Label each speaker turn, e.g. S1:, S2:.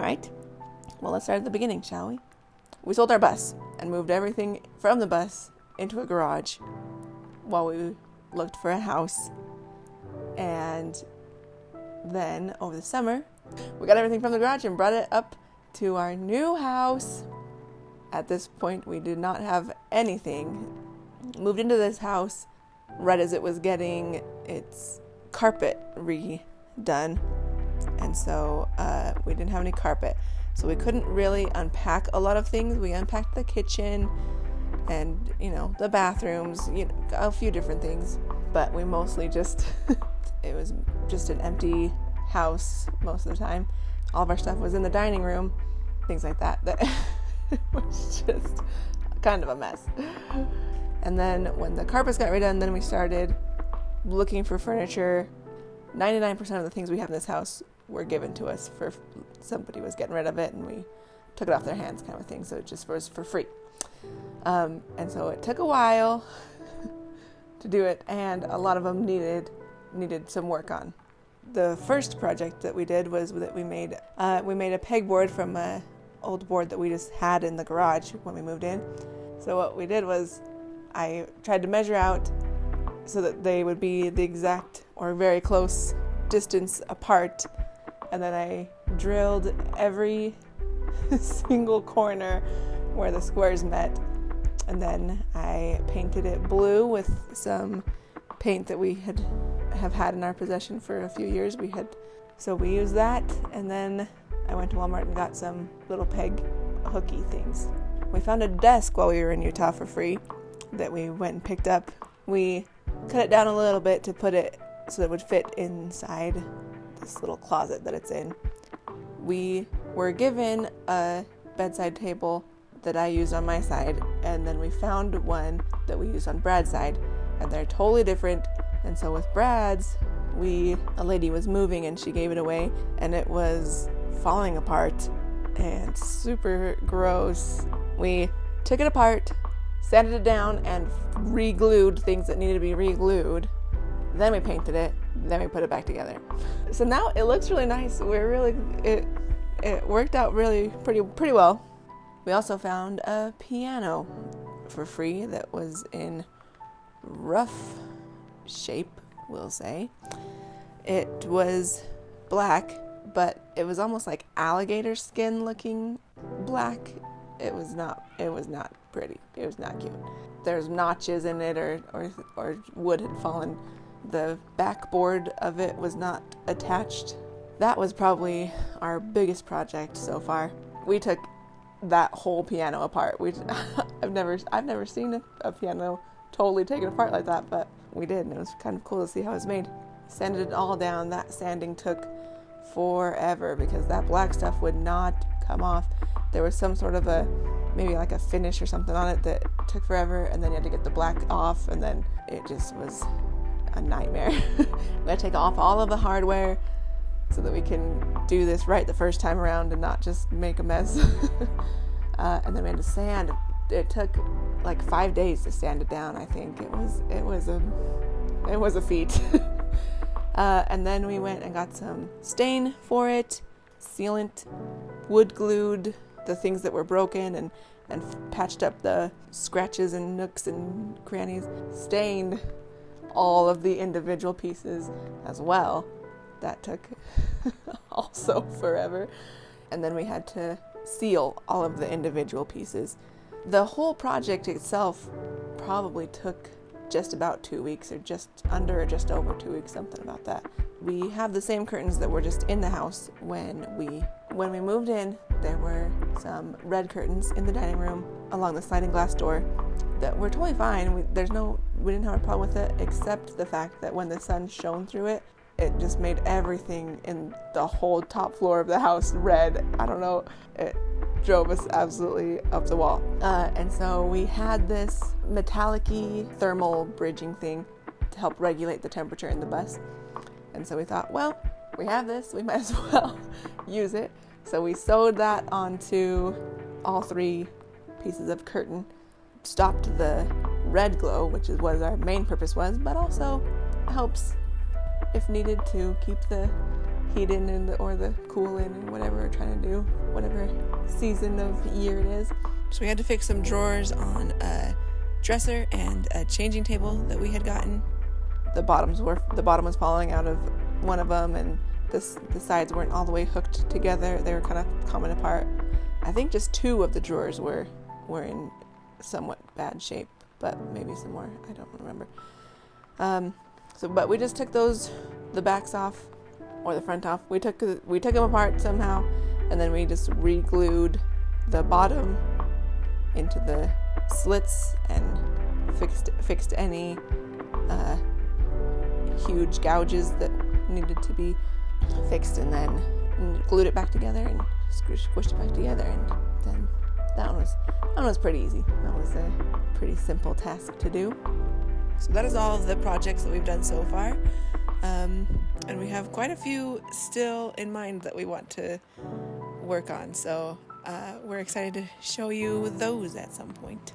S1: right. Well, let's start at the beginning, shall we? We sold our bus and moved everything from the bus into a garage while we looked for a house. And then over the summer, we got everything from the garage and brought it up to our new house. At this point, we did not have anything. Moved into this house right as it was getting its carpet redone. And so we didn't have any carpet. So we couldn't really unpack a lot of things. We unpacked the kitchen and, the bathrooms, a few different things. But we mostly just, it was just an empty house most of the time. All of our stuff was in the dining room, things like that. That was just kind of a mess. And then when the carpets got redone, then we started looking for furniture. 99% of the things we have in this house were given to us for somebody was getting rid of it and we took it off their hands kind of thing. So it just was for free. And so it took a while to do it, and a lot of them needed some work on. The first project that we did was that we made a pegboard from an old board that we just had in the garage when we moved in. So what we did was I tried to measure out so that they would be the exact or very close distance apart, and then I drilled every single corner where the squares met, and then I painted it blue with some paint that we have had in our possession for a few years. So we used that, and then I went to Walmart and got some little peg hooky things. We found a desk while we were in Utah for free that we went and picked up. We cut it down a little bit to put it so that it would fit inside this little closet that it's in. We were given a bedside table that I used on my side, and then we found one that we used on Brad's side, and they're totally different. And so with Brad's, a lady was moving and she gave it away, and it was falling apart and super gross. We took it apart, sanded it down, and re-glued things that needed to be re-glued. Then we painted it, then we put it back together. So now it looks really nice. It worked out really pretty well. We also found a piano for free that was in rough shape, we'll say. It was black, but it was almost like alligator skin looking black. It was not pretty. It was not cute. There's notches in it or wood had fallen. The backboard of it was not attached. That was probably our biggest project so far. We took that whole piano apart. I've never seen a piano totally taken apart like that, but we did, and it was kind of cool to see how it was made. Sanded it all down. That sanding took forever because that black stuff would not come off. There was some sort of maybe like a finish or something on it that took forever, and then you had to get the black off, and then it just was a nightmare. We had to take off all of the hardware so that we can do this right the first time around and not just make a mess. And then we had to sand. It took like 5 days to sand it down. I think it was a feat. And then we went and got some stain for it, sealant, wood glued the things that were broken, and patched up the scratches and nooks and crannies, stained all of the individual pieces as well. That took also forever. And then we had to seal all of the individual pieces. The whole project itself probably took just about 2 weeks, or just under or just over 2 weeks, something about that. We have the same curtains that were just in the house when we moved in. There were some red curtains in the dining room along the sliding glass door that were totally fine. We didn't have a problem with it, except the fact that when the sun shone through it, it just made everything in the whole top floor of the house red. I don't know. It drove us absolutely up the wall. And so we had this metallic-y thermal bridging thing to help regulate the temperature in the bus. And so we thought, well, we have this, we might as well use it. So we sewed that onto all 3 pieces of curtain, stopped the red glow, which is what our main purpose was, but also helps, if needed, to keep the heat in or the cool in, or whatever we're trying to do, whatever season of year it is. So we had to fix some drawers on a dresser and a changing table that we had gotten. The bottom was falling out of one of them, and the sides weren't all the way hooked together. They were kind of coming apart. I think just 2 of the drawers were in somewhat bad shape, but maybe some more. I don't remember. But we just took the backs off, or the front off. We took them apart somehow, and then we just re-glued the bottom into the slits and fixed any huge gouges that needed to be fixed, and then glued it back together and squished it back together, and then that one was pretty easy. That was a pretty simple task to do. So that is all of the projects that we've done so far, and we have quite a few still in mind that we want to work on, so we're excited to show you those at some point.